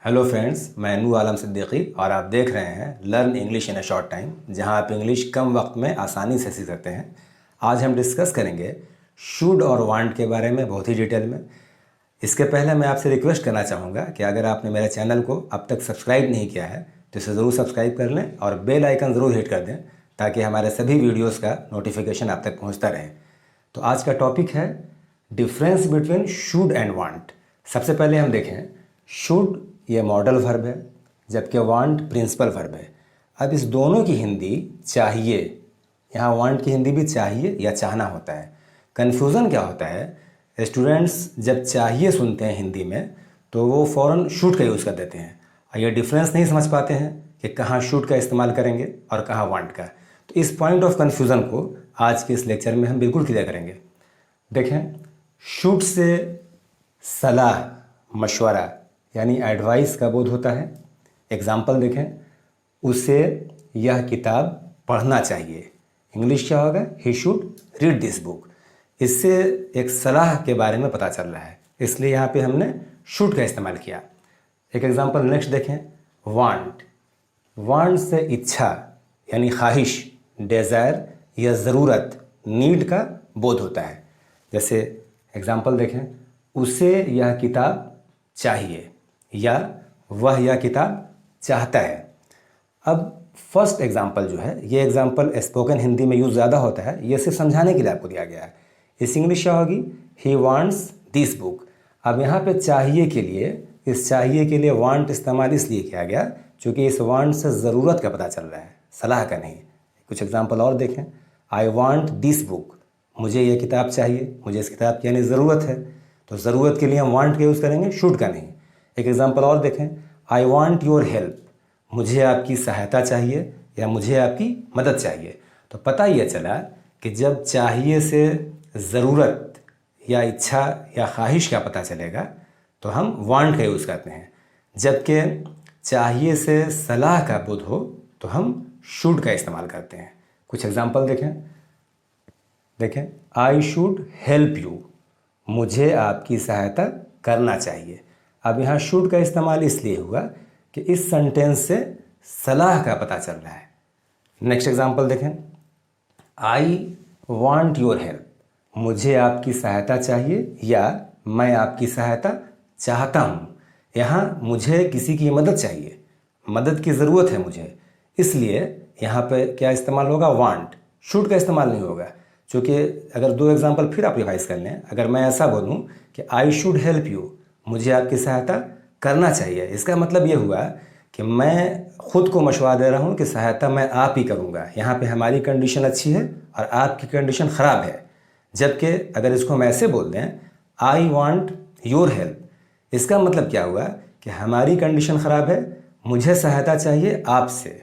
Hello friends, मैं नूर आलम सिद्दीकी और आप देख रहे हैं learn English in a short time, जहां आप इंग्लिश कम वक्त में आसानी से सीख सकते हैं। आज हम डिस्कस करेंगे शुड और वांट के बारे में बहुत ही डिटेल में। इसके पहले मैं आपसे रिक्वेस्ट करना चाहूँगा कि अगर आपने मेरे चैनल को अब तक सब्सक्राइब नहीं किया है तो इसे ज़रूर सब्सक्राइब कर लें और बेल आइकन ज़रूर हिट कर दें ताकि हमारे सभी वीडियोज़ का नोटिफिकेशन आप तक पहुँचता रहे। तो आज का टॉपिक है difference between should and want. सबसे पहले हम देखें, शुड ये मॉडल वर्ब है जबकि वांट प्रिंसिपल वर्ब है। अब इस दोनों की हिंदी चाहिए, यहाँ वांट की हिंदी भी चाहिए या चाहना होता है। कन्फ्यूज़न क्या होता है, स्टूडेंट्स जब चाहिए सुनते हैं हिंदी में तो वो फ़ौरन शुड का यूज़ कर देते हैं और ये डिफरेंस नहीं समझ पाते हैं कि कहाँ शुड का इस्तेमाल करेंगे और कहाँ वांट का। तो इस पॉइंट ऑफ कन्फ्यूज़न को आज के इस लेक्चर में हम बिल्कुल क्लियर करेंगे। देखें, शुड से सलाह, मशवरा यानी एडवाइस का बोध होता है। एग्जाम्पल देखें, उसे यह किताब पढ़ना चाहिए। इंग्लिश क्या होगा, he should read this book. इससे एक सलाह के बारे में पता चल रहा है, इसलिए यहाँ पे हमने शुड का इस्तेमाल किया। एक एग्जाम्पल नेक्स्ट देखें, वांट। वांट से इच्छा यानी ख्वाहिश, डिज़ायर या ज़रूरत, नीड का बोध होता है। जैसे एग्जाम्पल देखें, उसे यह किताब चाहिए या वह यह किताब चाहता है। अब फर्स्ट एग्जाम्पल जो है, ये एग्जाम्पल स्पोकन हिंदी में यूज़ ज़्यादा होता है, ये सिर्फ समझाने के लिए आपको दिया गया है। इस इंग्लिश क्या होगी, ही वांट्स दिस बुक। अब यहाँ पे चाहिए के लिए, इस चाहिए के लिए वांट इस्तेमाल इसलिए किया गया क्योंकि इस वांट से ज़रूरत का पता चल रहा है, सलाह का नहीं। कुछ एग्जाम्पल और देखें, आई वांट दिस बुक, मुझे ये किताब चाहिए, मुझे इस किताब की यानी ज़रूरत है। तो ज़रूरत के लिए हम वांट का यूज़ करेंगे, शुड का नहीं। एक एग्जाम्पल और देखें, आई वांट योर हेल्प, मुझे आपकी सहायता चाहिए या मुझे आपकी मदद चाहिए। तो पता ये चला कि जब चाहिए से ज़रूरत या इच्छा या ख्वाहिश का पता चलेगा तो हम वांट का यूज़ करते हैं, जबकि चाहिए से सलाह का बोध हो तो हम शुड का इस्तेमाल करते हैं। कुछ एग्जाम्पल देखें, आई शुड हेल्प यू, मुझे आपकी सहायता करना चाहिए। अब यहाँ शुड का इस्तेमाल इसलिए हुआ कि इस सेंटेंस से सलाह का पता चल रहा है। नेक्स्ट एग्जांपल देखें, आई वांट योर हेल्प, मुझे आपकी सहायता चाहिए या मैं आपकी सहायता चाहता हूँ। यहाँ मुझे किसी की मदद चाहिए, मदद की ज़रूरत है मुझे, इसलिए यहाँ पे क्या इस्तेमाल होगा, वांट। शुड का इस्तेमाल नहीं होगा। क्योंकि अगर दो एग्जांपल फिर आप रिवाइज कर लें, अगर मैं ऐसा बोलूँ कि आई शुड हेल्प यू, मुझे आपकी सहायता करना चाहिए, इसका मतलब ये हुआ कि मैं खुद को मशवरा दे रहा हूँ कि सहायता मैं आप ही करूँगा। यहाँ पे हमारी कंडीशन अच्छी है और आपकी कंडीशन ख़राब है। जबकि अगर इसको हम ऐसे बोल दें, आई वांट योर हेल्प, इसका मतलब क्या हुआ कि हमारी कंडीशन ख़राब है, मुझे सहायता चाहिए आपसे।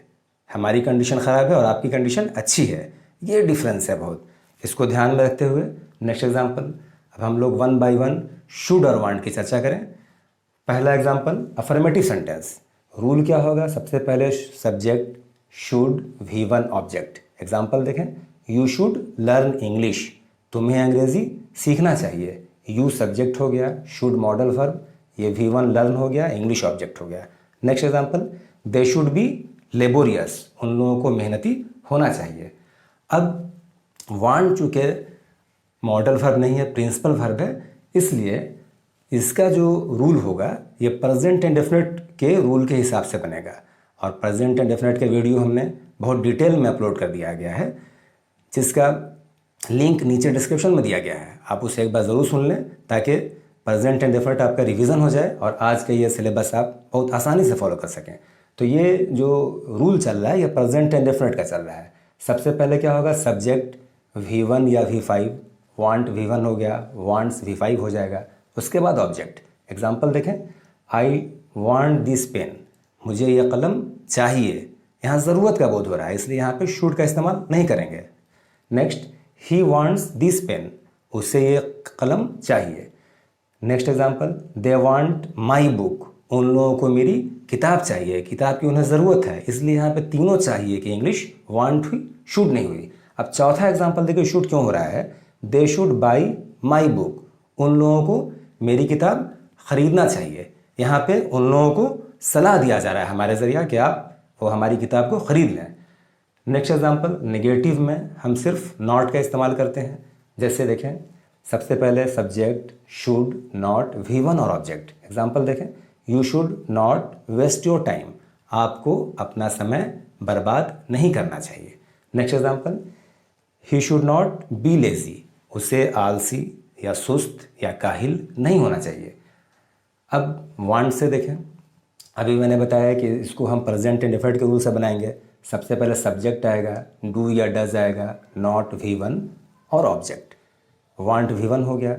हमारी कंडीशन ख़राब है और आपकी कंडीशन अच्छी है, ये डिफरेंस है बहुत। इसको ध्यान में रखते हुए नेक्स्ट एग्जाम्पल, अब हम लोग वन बाय वन शुड और वांट की चर्चा करें। पहला एग्जाम्पल, अफर्मेटिव सेंटेंस। रूल क्या होगा, सबसे पहले subject should, V1 object. Example देखें, यू शुड लर्न इंग्लिश, तुम्हें अंग्रेज़ी सीखना चाहिए। यू सब्जेक्ट हो गया, शुड मॉडल वर्ब, ये V1 लर्न हो गया, इंग्लिश ऑब्जेक्ट हो गया। Next example, they should be laborious, उन लोगों को मेहनती होना चाहिए। अब वांट चूँकि मॉडल वर्ब नहीं है, प्रिंसिपल वर्ब है, इसलिए इसका जो रूल होगा ये प्रेजेंट इंडेफिनिट के रूल के हिसाब से बनेगा। और प्रेजेंट इंडेफिनिट के वीडियो हमने बहुत डिटेल में अपलोड कर दिया गया है, जिसका लिंक नीचे डिस्क्रिप्शन में दिया गया है। आप उसे एक बार ज़रूर सुन लें ताकि प्रेजेंट इंडेफिनिट आपका रिवीजन हो जाए और आज का ये सिलेबस आप बहुत आसानी से फॉलो कर सकें। तो ये जो रूल चल रहा है ये प्रेजेंट इंडेफिनिट का चल रहा है। सबसे पहले क्या होगा, सब्जेक्ट V1 या V5, वांट V1 हो गया, वांट्स V5 हो जाएगा। उसके बाद ऑब्जेक्ट। एग्जाम्पल देखें, आई वांट दिस पेन, मुझे यह कलम चाहिए। यहाँ ज़रूरत का बोध हो रहा है, इसलिए यहाँ पे शुड का इस्तेमाल नहीं करेंगे। Next, he wants this pen, उसे ये कलम चाहिए। Next example, they want my book, उन लोगों को मेरी किताब चाहिए, किताब की उन्हें ज़रूरत है, इसलिए यहाँ पे तीनों चाहिए कि इंग्लिश वांट हुई, शुड नहीं हुई। अब चौथा एग्जाम्पल देखिए, शुड क्यों हो रहा है, they should by my book, उन लोगों को मेरी किताब ख़रीदना चाहिए। यहाँ पे उन लोगों को सलाह दिया जा रहा है हमारे ज़रिए कि आप वो हमारी किताब को ख़रीद लें। नेक्स्ट एग्जांपल, नेगेटिव में हम सिर्फ नॉट का इस्तेमाल करते हैं। जैसे देखें, सबसे पहले सब्जेक्ट, शुड, नॉट, V1 और ऑब्जेक्ट। एग्जांपल देखें, you should not waste your time, आपको अपना समय बर्बाद नहीं करना चाहिए। Next example, he should not be lazy, उसे आलसी या सुस्त या काहिल नहीं होना चाहिए। अब वांट से देखें, अभी मैंने बताया कि इसको हम प्रेजेंट इंडेफिनिट के रूल से बनाएंगे। सबसे पहले सब्जेक्ट आएगा, डू या डज आएगा, नॉट V1 और ऑब्जेक्ट। वांट V1 हो गया।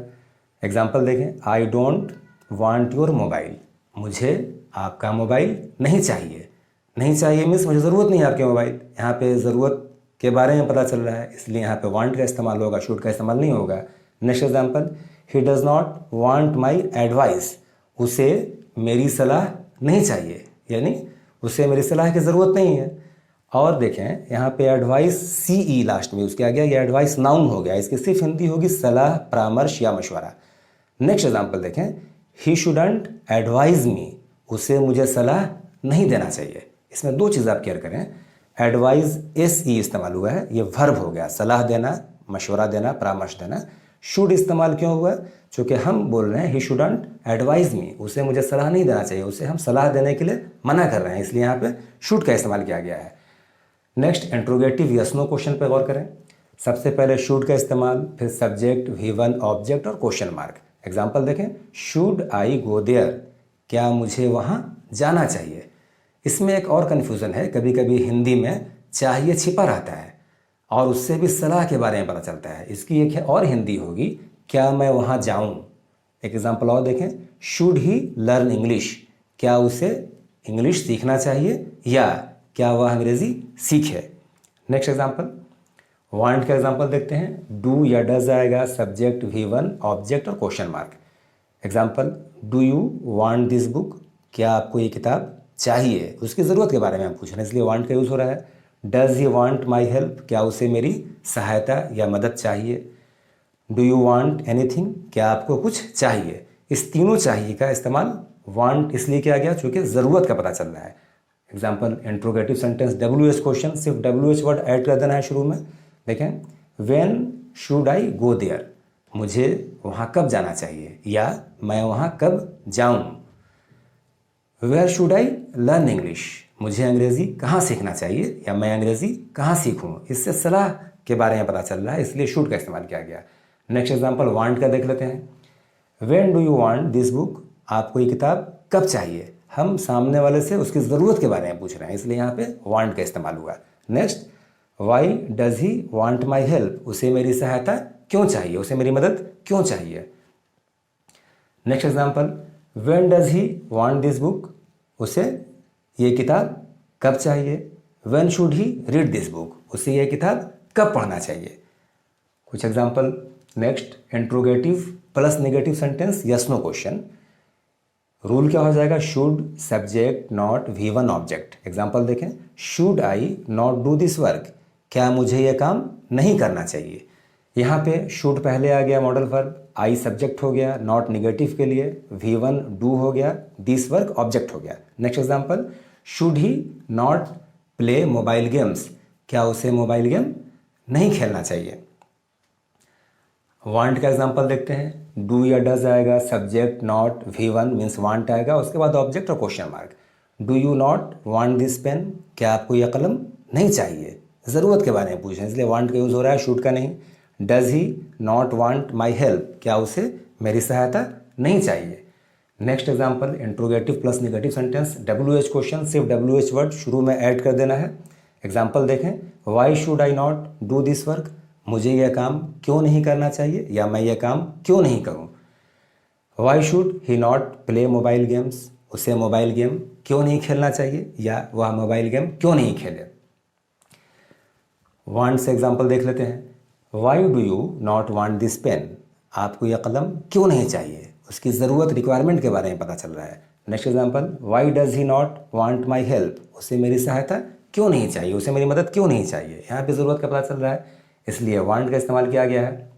एग्जांपल देखें, I don't want your mobile, मुझे आपका मोबाइल नहीं चाहिए। नहीं चाहिए मीन्स मुझे ज़रूरत नहीं है आपके मोबाइल। यहाँ पे ज़रूरत के बारे में पता चल रहा है, इसलिए यहाँ पे वांट का इस्तेमाल होगा, शुड का इस्तेमाल नहीं होगा। Next example, he does not want my advice, उसे मेरी सलाह नहीं चाहिए, यानी उसे मेरी सलाह की ज़रूरत नहीं है। और देखें यहाँ पे एडवाइस CE लास्ट में यूज़ किया गया, ये एडवाइस नाउन हो गया, इसकी सिर्फ हिंदी होगी सलाह, परामर्श या मशवरा। नेक्स्ट एग्जांपल देखें, ही शुडंट एडवाइज मी, उसे मुझे सलाह नहीं देना चाहिए। इसमें दो चीज़ आप केयर करें, एडवाइज SE इस्तेमाल हुआ है, ये वर्ब हो गया, सलाह देना, मशवरा देना, परामर्श देना। शुड इस्तेमाल क्यों हुआ? चूँकि हम बोल रहे हैं ही शुडंट एडवाइज मी, उसे मुझे सलाह नहीं देना चाहिए, उसे हम सलाह देने के लिए मना कर रहे हैं, इसलिए यहाँ पे शुड का इस्तेमाल किया गया है। Next, interrogative yes no question पर गौर करें। सबसे पहले शुड का इस्तेमाल, फिर सब्जेक्ट, V1, ऑब्जेक्ट और क्वेश्चन मार्क। एग्जाम्पल देखें, शुड आई गो देयर, क्या मुझे वहाँ जाना चाहिए। इसमें एक और कन्फ्यूज़न है, कभी कभी हिंदी में चाहिए छिपा रहता है और उससे भी सलाह के बारे में पता चलता है। इसकी एक और हिंदी होगी, क्या मैं वहाँ जाऊँ। एक एग्जाम्पल और देखें, शुड ही लर्न इंग्लिश, क्या उसे इंग्लिश सीखना चाहिए या क्या वह अंग्रेज़ी सीखे। नेक्स्ट एग्जाम्पल, वांट का एग्जाम्पल देखते हैं। डू या डज आएगा, सब्जेक्ट, V1, ऑब्जेक्ट और question mark. Example, do you want this book, क्या आपको ये किताब चाहिए, उसकी ज़रूरत के बारे में हम पूछ रहे हैं, इसलिए वांट का यूज़ हो रहा है। Does he want my help, क्या उसे मेरी सहायता या मदद चाहिए। डू यू वांट एनीथिंग, क्या आपको कुछ चाहिए। इस तीनों चाहिए का इस्तेमाल वांट इसलिए किया गया चूँकि ज़रूरत का पता चल रहा है। Example, interrogative sentence, WH question, सिर्फ WH वर्ड ऐड कर देना है शुरू में। देखें, when should I go there, मुझे वहाँ कब जाना चाहिए या मैं वहाँ कब जाऊँ। Where should I learn English, मुझे अंग्रेज़ी कहाँ सीखना चाहिए या मैं अंग्रेज़ी कहाँ सीखूँ। इससे सलाह के बारे में पता चल रहा है, इसलिए शुड का इस्तेमाल किया गया। नेक्स्ट एग्जाम्पल, वांट का देख लेते हैं। When do you want this book, आपको ये किताब कब चाहिए। हम सामने वाले से उसकी ज़रूरत के बारे में पूछ रहे हैं, इसलिए यहाँ पे वांट का इस्तेमाल हुआ। Next, why does he want my help, उसे मेरी सहायता क्यों चाहिए, उसे मेरी मदद क्यों चाहिए। Next example, when does he want this book, उसे ये किताब कब चाहिए। When should he read this book, उसे ये किताब कब पढ़ना चाहिए। कुछ example. Next, interrogative plus negative sentence, yes no question. Rule क्या हो जाएगा, should, subject, not, V1, object. Example देखें, should I not do this work, क्या मुझे यह काम नहीं करना चाहिए। यहाँ पे शुड पहले आ गया मॉडल वर्ब, आई सब्जेक्ट हो गया, नॉट निगेटिव के लिए, V1 डू हो गया, दिस वर्क ऑब्जेक्ट हो गया। Next example, should he not play mobile games, क्या उसे मोबाइल गेम नहीं खेलना चाहिए। वांट का एग्जाम्पल देखते हैं। डू या डज आएगा, subject, not, V1 means want आएगा, उसके बाद ऑब्जेक्ट और question mark. Do you not want this pen, क्या आपको यह कलम नहीं चाहिए, ज़रूरत के बारे में पूछ रहे हैं, इसलिए वांट का यूज़ हो रहा है, शुड का नहीं। Does he not want my help, क्या उसे मेरी सहायता नहीं चाहिए। Next example, interrogative plus negative sentence, WH question, सिर्फ WH वर्ड शुरू में ऐड कर देना है। एग्जाम्पल देखें, why should I not do this work, मुझे यह काम क्यों नहीं करना चाहिए या मैं यह काम क्यों नहीं करूं। Why should he not play mobile games, उसे मोबाइल गेम क्यों नहीं खेलना चाहिए या वह मोबाइल गेम क्यों नहीं खेले। वांट से एग्जाम्पल देख लेते हैं। Why do you not want this pen, आपको यह कलम क्यों नहीं चाहिए, उसकी ज़रूरत, रिक्वायरमेंट के बारे में पता चल रहा है। Next example, why does he not want my help, उसे मेरी सहायता क्यों नहीं चाहिए, उसे मेरी मदद क्यों नहीं चाहिए। यहाँ पे ज़रूरत का पता चल रहा है, इसलिए वांट का इस्तेमाल किया गया है।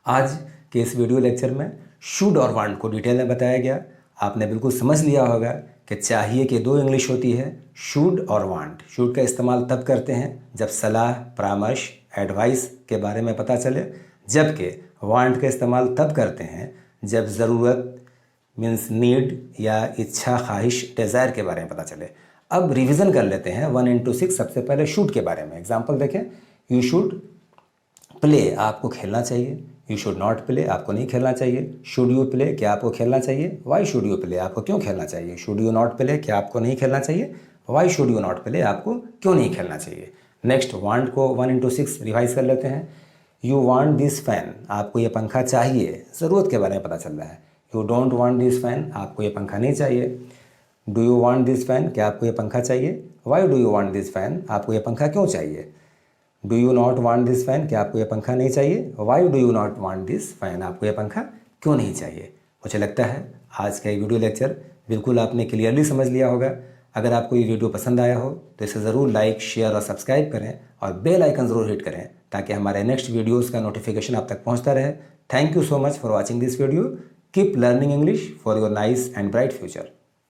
आज के इस वीडियो लेक्चर में शुड और वांट को डिटेल में बताया गया। आपने बिल्कुल समझ लिया होगा कि चाहिए कि दो इंग्लिश होती है, शुड और वांट। शुड का इस्तेमाल तब करते हैं जब सलाह, परामर्श, एडवाइस के बारे में पता चले, जबकि वांट का इस्तेमाल तब करते हैं जब ज़रूरत मीन्स नीड या इच्छा, ख्वाहिश, डिज़ायर के बारे में पता चले। अब रिवीजन कर लेते हैं 1 into 6। सबसे पहले शुड के बारे में एग्जाम्पल देखें। यू शुड प्ले, आपको खेलना चाहिए। यू शुड नॉट प्ले, आपको नहीं खेलना चाहिए। शुड यू प्ले, क्या आपको खेलना चाहिए। वाई शुड यू प्ले, आपको क्यों खेलना चाहिए। शुड यू नॉट प्ले, क्या आपको नहीं खेलना चाहिए। Why should you not play, आपको क्यों नहीं खेलना चाहिए। नेक्स्ट, वांट को 1 into 6 रिवाइज कर लेते हैं। यू वांट दिस फैन, आपको ये पंखा चाहिए, ज़रूरत के बारे में पता चल रहा है। You don't want this fan, आपको ये पंखा नहीं चाहिए। Do you want this fan, क्या आपको ये पंखा चाहिए। Y do you want this fan, आपको ये पंखा क्यों चाहिए। Do you not want this fan, क्या आपको ये पंखा नहीं चाहिए। Y do you not want this fan, आपको ये पंखा क्यों नहीं चाहिए। मुझे लगता है आज का ये वीडियो लेक्चर बिल्कुल आपने क्लियरली समझ लिया होगा। अगर आपको ये वीडियो पसंद आया हो तो इसे ज़रूर लाइक, शेयर और सब्सक्राइब करें और बेल आइकन ज़रूर हिट करें ताकि हमारे नेक्स्ट वीडियोज़ का नोटिफिकेशन आप तक पहुँचता रहे। Thank you so much for watching this video. Keep learning English for your nice and bright future.